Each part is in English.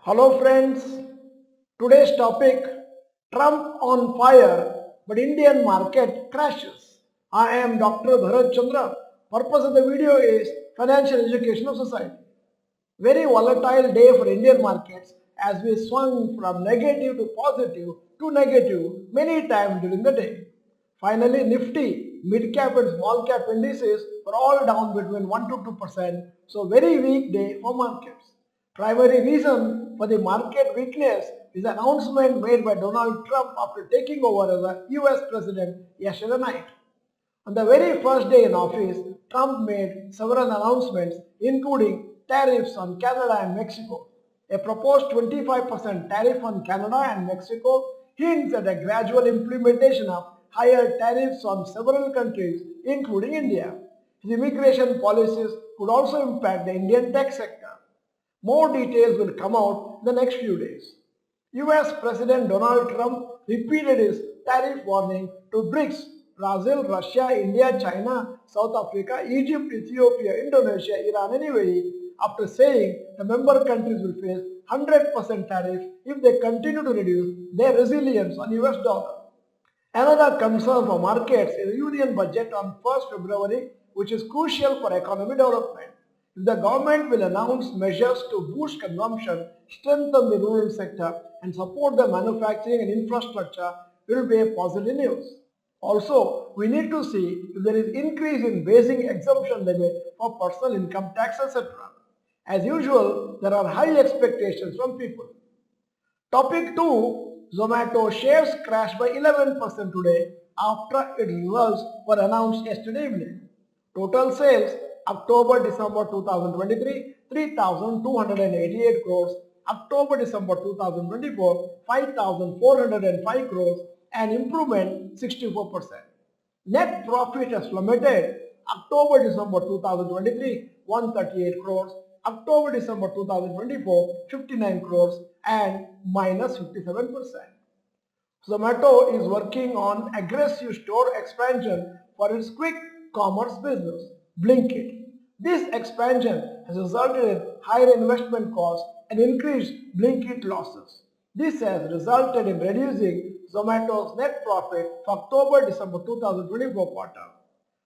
Hello friends, today's topic Trump on fire but Indian market crashes. I am Dr. Bharath Chandra. Purpose of the video is financial education of society. Very volatile day for Indian markets as we swung from negative to negative many times during the day. Finally, Nifty, mid cap and small cap indices were all down between 1 to 2%, so very weak day for markets. Primary reason for the market weakness is the announcement made by Donald Trump after taking over as a US president yesterday night. On the very first day in office, Trump made several announcements, including tariffs on Canada and Mexico. A proposed 25% tariff on Canada and Mexico hints at a gradual implementation of higher tariffs on several countries, including India. His immigration policies could also impact the Indian tech sector. More details will come out in the next few days. US President Donald Trump repeated his tariff warning to BRICS: Brazil, Russia, India, China, South Africa, Egypt, Ethiopia, Indonesia, Iran, and UAE after saying the member countries will face 100% tariff if they continue to reduce their reliance on US dollar. Another concern for markets is the union budget on 1st February, which is crucial for economic development. If the government will announce measures to boost consumption, strengthen the rural sector, and support the manufacturing and infrastructure, it will be a positive news. Also, we need to see if there is increase in basic exemption limit for personal income tax, etc. As usual, there are high expectations from people. Topic 2, Zomato shares crashed by 11% today after its results were announced yesterday evening. Total sales October-December 2023 3,288 crores, October-December 2024 5,405 crores, an improvement 64%. Net profit has plummeted October-December 2023 138 crores, October-December 2024 59 crores, and minus 57%. Zomato is working on aggressive store expansion for its quick commerce business, Blinkit. This expansion has resulted in higher investment costs and increased Blinkit losses. This has resulted in reducing Zomato's net profit for October-December 2024 quarter.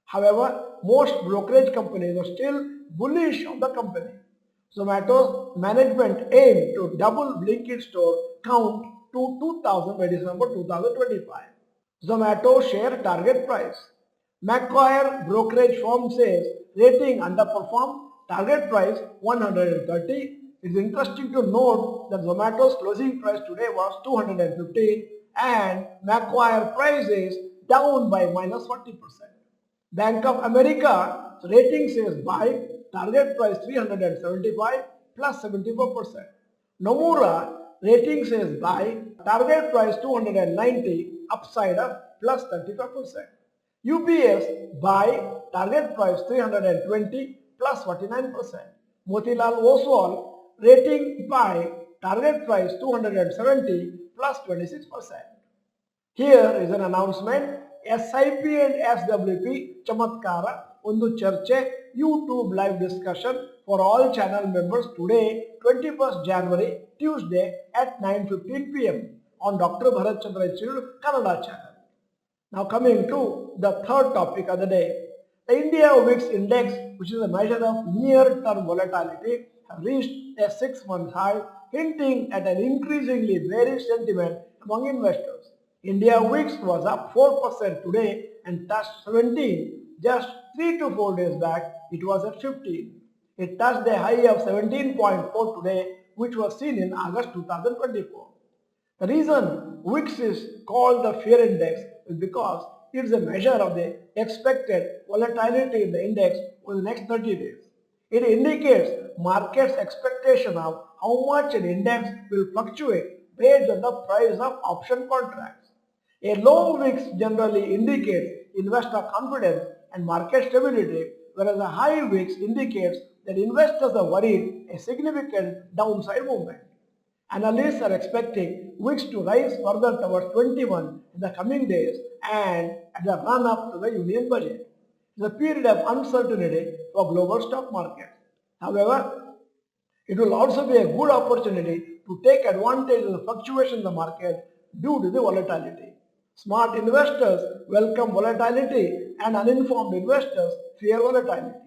However, most brokerage companies are still bullish on the company. Zomato's management aimed to double Blinkit store count to 2,000 by December 2025. Zomato share target price. Macquarie brokerage firm says rating underperformed, target price 130. It's interesting to note that Zomato's closing price today was 215 and Macquarie price is down by minus 40%. Bank of America rating says buy, target price 375 plus 74%. Nomura rating says buy, target price 290, upside up plus 35%. UBS buy, target price 320 plus 49%. Motilal Oswal rating buy, target price 270 plus 26%. Here is an announcement. SIP and SWP ಚಮತ್ಕಾರ ಒಂದು ಚರ್ಚೆ YouTube live discussion for all channel members today 21st January Tuesday at 9:15 p.m. on Dr. Bharath Chandra Institute Kannada channel. Now coming to the third topic of the day. The India VIX index, which is a measure of near-term volatility, have reached a 6-month high, hinting at an increasingly bearish sentiment among investors. India VIX was up 4% today and touched 17. Just 3 to 4 days back, it was at 15. It touched a high of 17.4 today, which was seen in August 2024. The reason VIX is called the fear index is because it is a measure of the expected volatility in the index for the next 30 days. It indicates market's expectation of how much an index will fluctuate based on the price of option contracts. A low VIX generally indicates investor confidence and market stability, whereas a high VIX indicates that investors are worried a significant downside movement. Analysts are expecting VIX to rise further towards 21 in the coming days and at the run-up to the union budget. It is a period of uncertainty for global stock markets. However, it will also be a good opportunity to take advantage of the fluctuation in the market due to the volatility. Smart investors welcome volatility and uninformed investors fear volatility.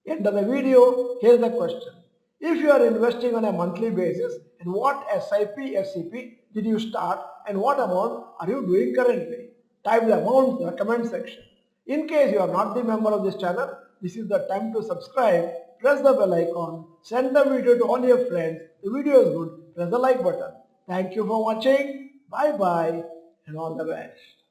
End of the video, here's the question. If you are investing on a monthly basis, in what SIP, SCP did you start and what amount are you doing currently? Type the amount in the comment section. In case you are not the member of this channel, this is the time to subscribe, press the bell icon, send the video to all your friends. The video is good, press the like button. Thank you for watching. Bye bye and all the best.